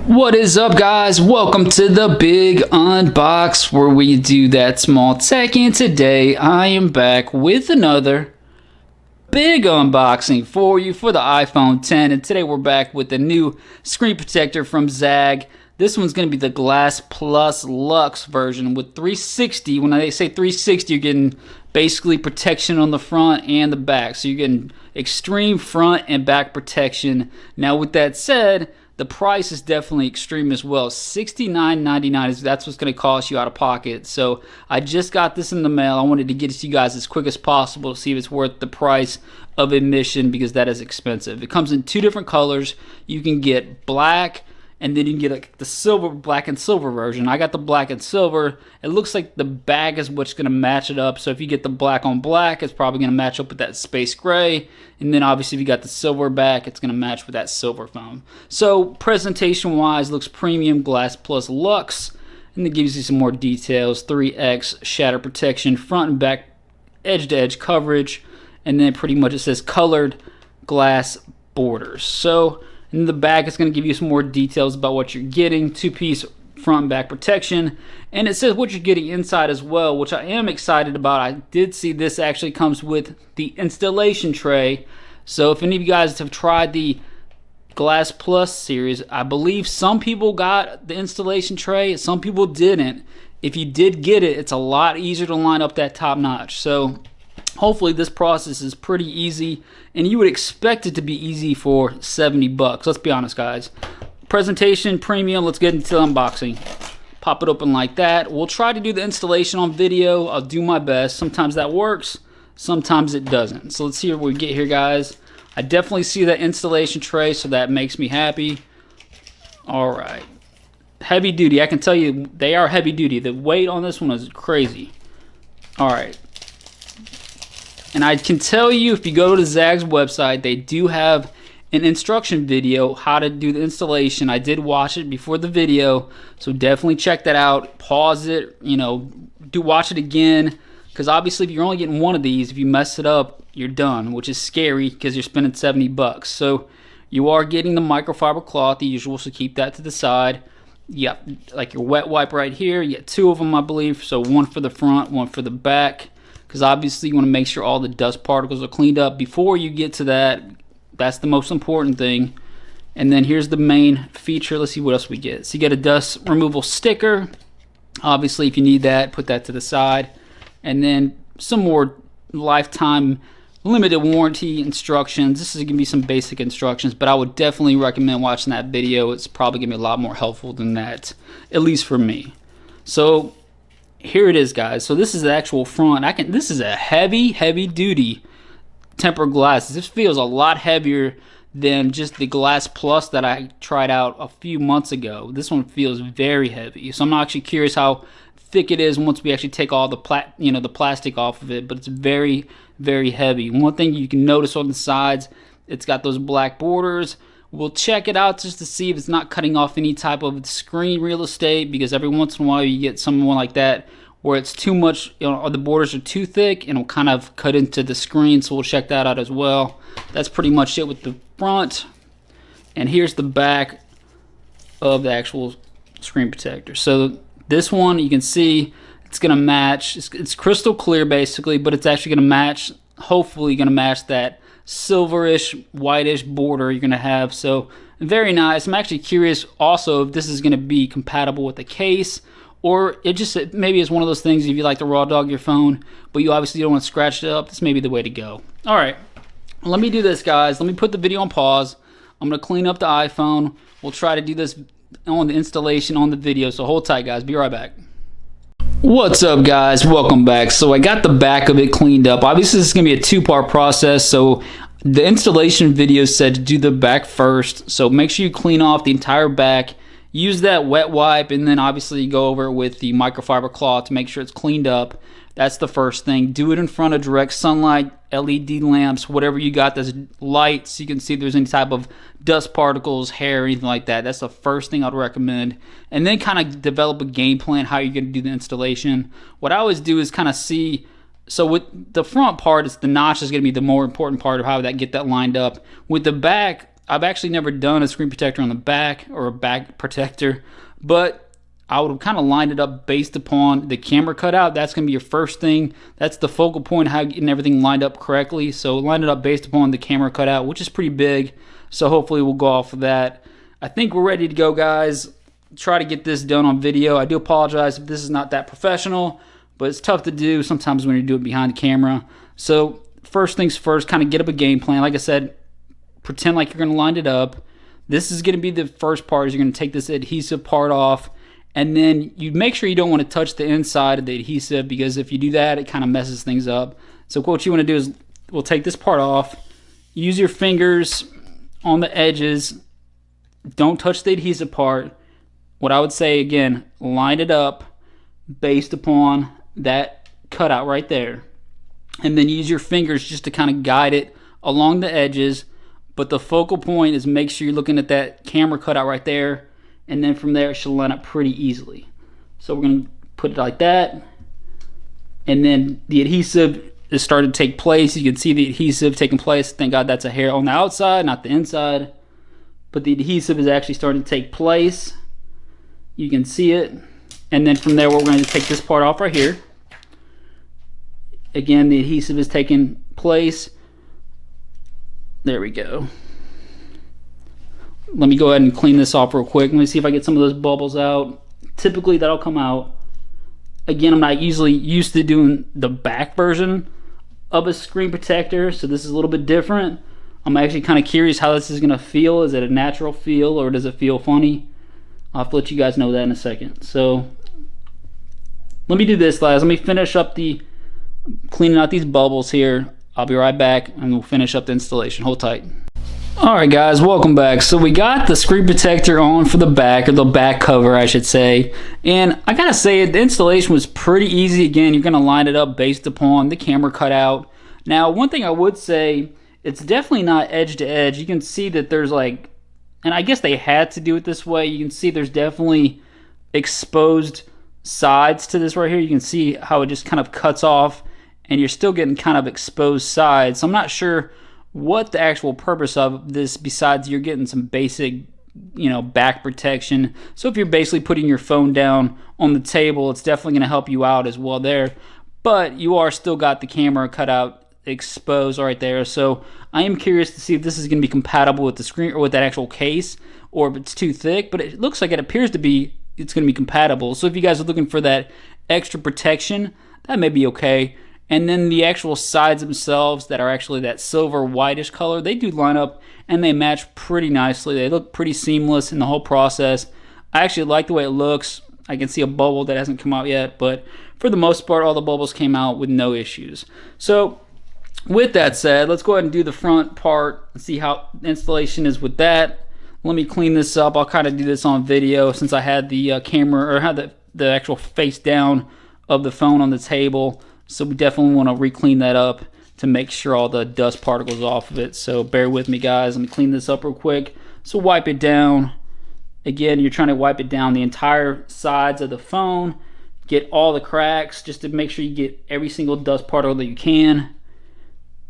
What is up, guys? Welcome to the big unbox where we do that small tech, and today I am back with another big unboxing for you for the iPhone 10, and today we're back with the new screen protector from Zagg. This one's going to be the Glass Plus Luxe version with 360. When they say 360, you're getting basically protection on the front and the back, so you're getting extreme front and back protection. Now with that said, the price is definitely extreme as well. $69.99 that's what's going to cost you out of pocket. So I just got this in the mail. I wanted to get it to you guys as quick as possible to see if it's worth the price of admission, because that is expensive. It comes in two different colors. You can get black, and then you can get like the silver, black and silver version. I got the black and silver. It looks like the bag is what's going to match it up. So if you get the black on black, it's probably going to match up with that space gray. And then obviously if you got the silver back, it's going to match with that silver foam. So presentation wise, looks premium, Glass Plus Luxe. And it gives you some more details. 3x shatter protection, front and back edge to edge coverage. And then pretty much it says colored glass borders. So in the back, it's going to give you some more details about what you're getting. Two-piece front and back protection. And it says what you're getting inside as well, which I am excited about. I did see this actually comes with the installation tray. So if any of you guys have tried the Glass Plus series, I believe some people got the installation tray, some people didn't. If you did get it, it's a lot easier to line up that top notch. So hopefully this process is pretty easy, and you would expect it to be easy for 70 bucks. Let's be honest, guys. Presentation, premium. Let's get into the unboxing. Pop it open like that. We'll try to do the installation on video. I'll do my best. Sometimes that works, sometimes it doesn't. So let's see what we get here, guys. I definitely see that installation tray, so that makes me happy. All right. Heavy duty. I can tell you they are heavy duty. The weight on this one is crazy. All right. And I can tell you, if you go to Zagg's website, they do have an instruction video how to do the installation. I did watch it before the video, so definitely check that out. Pause it, watch it again, because obviously if you're only getting one of these, if you mess it up, you're done, which is scary because you're spending 70 bucks. So you are getting the microfiber cloth, the usual, so keep that to the side. You got like your wet wipe right here. You get two of them, I believe, so one for the front, one for the back, because obviously you want to make sure all the dust particles are cleaned up before you get to that. That's the most important thing. And then here's the main feature. Let's see what else we get. So you get a dust removal sticker. Obviously, if you need that, put that to the side. And then some more lifetime limited warranty instructions. This is going to be some basic instructions, but I would definitely recommend watching that video. It's probably going to be a lot more helpful than that, at least for me. So here it is, guys. So this is the actual front. This is a heavy duty tempered glass. This feels a lot heavier than just the Glass Plus that I tried out a few months ago. This one feels very heavy. So I'm actually curious how thick it is once we actually take all the the plastic off of it, but it's very heavy. One thing you can notice on the sides, it's got those black borders. We'll check it out just to see if it's not cutting off any type of screen real estate, because every once in a while you get someone like that where it's too much, or the borders are too thick and it'll kind of cut into the screen. So we'll check that out as well. That's pretty much it with the front. And here's the back of the actual screen protector. So this one, you can see it's going to match. It's crystal clear basically, but it's actually going to match, hopefully going to match that silverish, whitish border you're going to have. So very nice. I'm actually curious also if this is going to be compatible with the case, or it maybe is one of those things, if you like to raw dog your phone, but you obviously don't want to scratch it up, this may be the way to go. All right, let me do this, guys. Let me put the video on pause. I'm going to clean up the iPhone. We'll try to do this on the installation on the video, so hold tight, guys. Be right back. What's up, guys? Welcome back. So I got the back of it cleaned up. Obviously, this is going to be a two-part process, so the installation video said to do the back first, so make sure you clean off the entire back. Use that wet wipe, and then obviously go over it with the microfiber cloth to make sure it's cleaned up. That's the first thing. Do it in front of direct sunlight, LED lamps, whatever you got that's light, so you can see if there's any type of dust particles, hair, anything like that. That's the first thing I'd recommend. And then kind of develop a game plan how you're going to do the installation. What I always do is kind of see, so with the front part, it's the notch is going to be the more important part of how that get that lined up. With the back, I've actually never done a screen protector on the back or a back protector, but I would have kind of lined it up based upon the camera cutout. That's going to be your first thing. That's the focal point, how getting everything lined up correctly. So line it up based upon the camera cutout, which is pretty big. So hopefully we'll go off of that. I think we're ready to go, guys. Try to get this done on video. I do apologize if this is not that professional, but it's tough to do sometimes when you do it behind the camera. So first things first, kind of get up a game plan. Like I said, pretend like you're going to line it up. This is going to be the first part. Is you're going to take this adhesive part off. And then you make sure you don't want to touch the inside of the adhesive, because if you do that, it kind of messes things up. So what you want to do is we'll take this part off. Use your fingers on the edges. Don't touch the adhesive part. What I would say, again, line it up based upon that cutout right there. And then use your fingers just to kind of guide it along the edges. But the focal point is make sure you're looking at that camera cutout right there. And then from there, it should line up pretty easily. So we're going to put it like that. And then the adhesive is starting to take place. You can see the adhesive taking place. Thank God that's a hair on the outside, not the inside. But the adhesive is actually starting to take place. You can see it. And then from there, we're going to take this part off right here. Again, the adhesive is taking place. There we go. Let me go ahead and clean this off real quick. Let me see if I get some of those bubbles out. Typically that'll come out. Again, I'm not usually used to doing the back version of a screen protector, so this is a little bit different. I'm actually kind of curious how this is going to feel. Is it a natural feel or does it feel funny? I'll have to let you guys know that in a second. So let me do this, guys. Let me finish up the cleaning out these bubbles here. I'll be right back and we'll finish up the installation. Hold tight. Alright guys, welcome back. So we got the screen protector on for the back, or the back cover I should say, and I gotta say the installation was pretty easy. Again, you're gonna line it up based upon the camera cutout. Now one thing I would say, it's definitely not edge to edge. You can see that there's like, and I guess they had to do it this way, you can see there's definitely exposed sides to this right here. You can see how it just kind of cuts off and you're still getting kind of exposed sides. So I'm not sure what the actual purpose of this, besides you're getting some basic, you know, back protection. So if you're basically putting your phone down on the table, it's definitely going to help you out as well there. But you are still got the camera cut out exposed right there. So I am curious to see if this is going to be compatible with the screen or with that actual case, or if it's too thick. But it looks like it appears to be, it's going to be compatible. So if you guys are looking for that extra protection, that may be okay. And then the actual sides themselves that are actually that silver whitish color, they do line up and they match pretty nicely. They look pretty seamless in the whole process. I actually like the way it looks. I can see a bubble that hasn't come out yet, but for the most part, all the bubbles came out with no issues. So with that said, let's go ahead and do the front part and see how the installation is with that. Let me clean this up. I'll kind of do this on video since I had the camera, or had the actual face down of the phone on the table. So we definitely want to re-clean that up to make sure all the dust particles off of it. So bear with me guys. Let me clean this up real quick. So wipe it down. Again, you're trying to wipe it down the entire sides of the phone. Get all the cracks just to make sure you get every single dust particle that you can.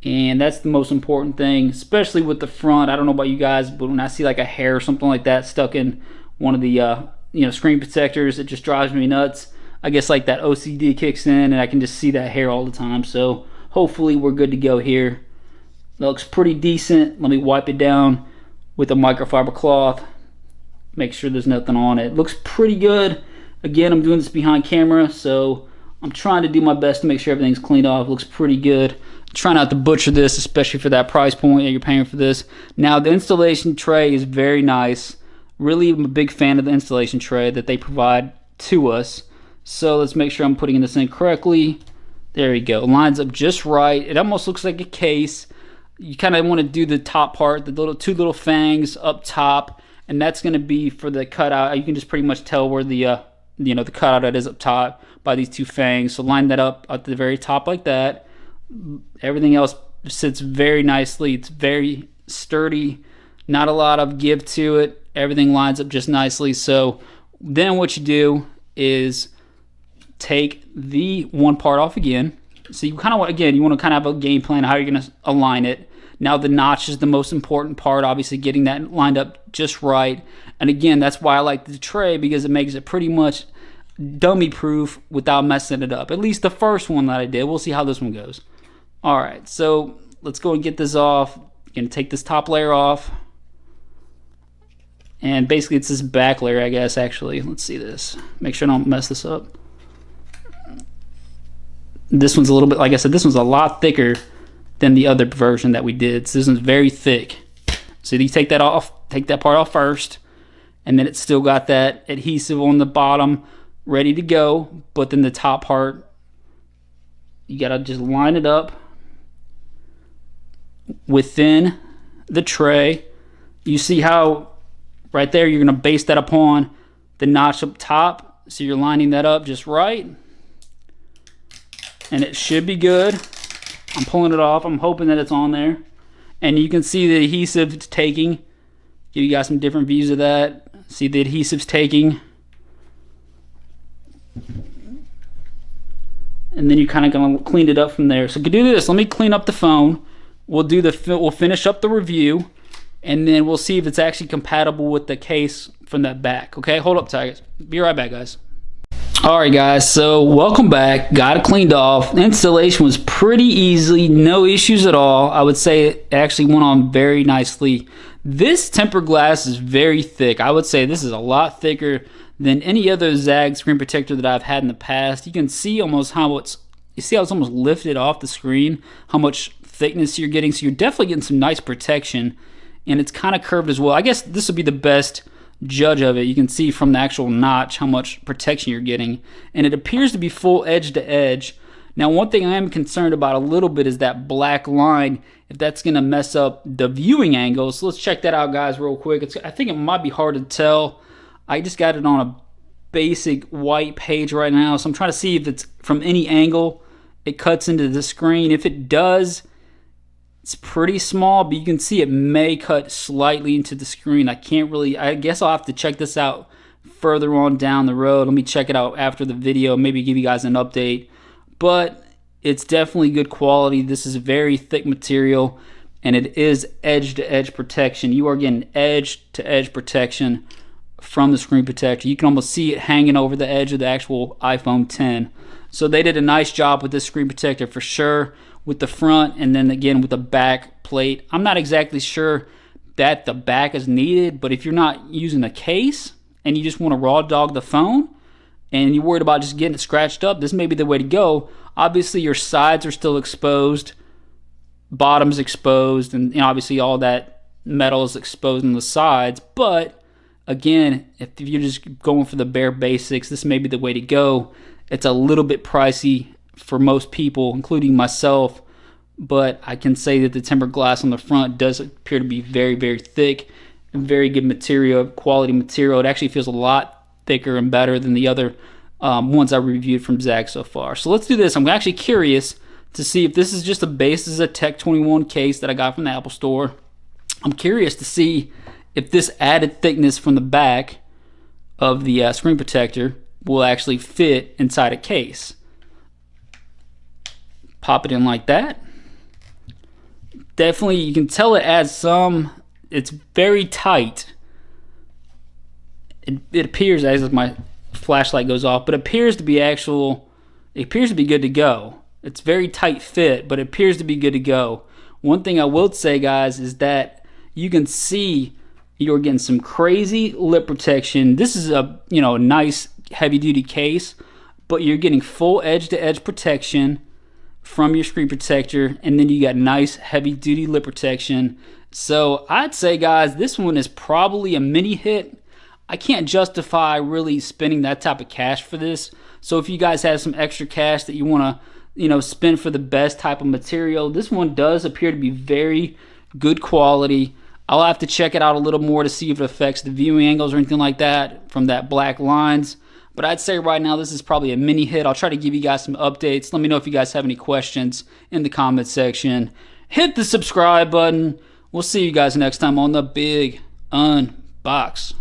And that's the most important thing, especially with the front. I don't know about you guys, but when I see like a hair or something like that stuck in one of the screen protectors, it just drives me nuts. I guess like that OCD kicks in and I can just see that hair all the time. So hopefully we're good to go here. That looks pretty decent. Let me wipe it down with a microfiber cloth. Make sure there's nothing on it. Looks pretty good. Again, I'm doing this behind camera, so I'm trying to do my best to make sure everything's cleaned off. Looks pretty good. Try not to butcher this, especially for that price point that you're paying for this. Now the installation tray is very nice. Really, I'm a big fan of the installation tray that they provide to us. So let's make sure I'm putting this in correctly. There we go. Lines up just right. It almost looks like a case. You kind of want to do the top part, the two little fangs up top, and that's going to be for the cutout. You can just pretty much tell where the the cutout that is up top by these two fangs. So line that up at the very top like that. Everything else sits very nicely. It's very sturdy. Not a lot of give to it. Everything lines up just nicely. So then what you do is take the one part off again. So you kind of want, again, you want to kind of have a game plan of how you're going to align it. Now the notch is the most important part, obviously getting that lined up just right. And again, that's why I like the tray, because it makes it pretty much dummy proof without messing it up. At least the first one that I did. We'll see how this one goes. All right, so let's go and get this off. You're going to take this top layer off. And basically it's this back layer, I guess, actually. Let's see this. Make sure I don't mess this up. This one's a little bit, like I said, this one's a lot thicker than the other version that we did. So this one's very thick. So you take that off, take that part off first, and then it's still got that adhesive on the bottom ready to go. But then the top part, you gotta just line it up within the tray. You see how right there you're gonna base that upon the notch up top. So you're lining that up just right. And it should be good. I'm pulling it off. I'm hoping that it's on there. And you can see the adhesive's taking. Give you guys some different views of that. See the adhesive's taking. And then you're kind of gonna clean it up from there. So to do this, let me clean up the phone. We'll finish up the review, and then we'll see if it's actually compatible with the case from that back. Okay, hold up, Tigers. Be right back, guys. Alright guys, so welcome back. Got it cleaned off. The installation was pretty easy, no issues at all. I would say it actually went on very nicely. This tempered glass is very thick. I would say this is a lot thicker than any other Zagg screen protector that I've had in the past. You can see almost how it's almost lifted off the screen, how much thickness you're getting. So you're definitely getting some nice protection, and it's kind of curved as well. I guess this would be the best judge of it. You can see from the actual notch how much protection you're getting, and it appears to be full edge to edge. Now one thing I am concerned about a little bit is that black line, if that's going to mess up the viewing angle. So let's check that out, guys, real quick. I think it might be hard to tell. I just got it on a basic white page right now, so I'm trying to see if it's from any angle it cuts into the screen. If it does, it's pretty small, but you can see it may cut slightly into the screen. I guess I'll have to check this out further on down the road. Let me check it out after the video, maybe give you guys an update. But it's definitely good quality. This is very thick material, and it is edge-to-edge protection. You are getting edge-to-edge protection from the screen protector. You can almost see it hanging over the edge of the actual iPhone 10. So they did a nice job with this screen protector for sure, with the front and then again with the back plate. I'm not exactly sure that the back is needed, but if you're not using a case and you just want to raw dog the phone and you're worried about just getting it scratched up, this may be the way to go. Obviously your sides are still exposed, bottom's exposed, and obviously all that metal is exposed on the sides. But again, if you're just going for the bare basics, this may be the way to go. It's a little bit pricey for most people, including myself, but I can say that the tempered glass on the front does appear to be very, very thick and very good material, quality material. It actually feels a lot thicker and better than the other ones I reviewed from Zagg so far. So let's do this. I'm actually curious to see if this is just a base. This is a Tech 21 case that I got from the Apple Store. I'm curious to see if this added thickness from the back of the screen protector will actually fit inside a case. Pop it in like that. Definitely, you can tell it adds some. It's very tight. It appears, as my flashlight goes off, but it appears to be good to go. It's very tight fit, but it appears to be good to go. One thing I will say, guys, is that you can see you're getting some crazy lip protection. This is a nice heavy duty case, but you're getting full edge to edge protection from your screen protector, and then you got nice heavy duty lip protection. So I'd say, guys, this one is probably a mini hit. I can't justify really spending that type of cash for this. So if you guys have some extra cash that you want to spend for the best type of material, this one does appear to be very good quality. I'll have to check it out a little more to see if it affects the viewing angles or anything like that from that black lines. But I'd say right now this is probably a mini hit. I'll try to give you guys some updates. Let me know if you guys have any questions in the comment section. Hit the subscribe button. We'll see you guys next time on the Big Unbox.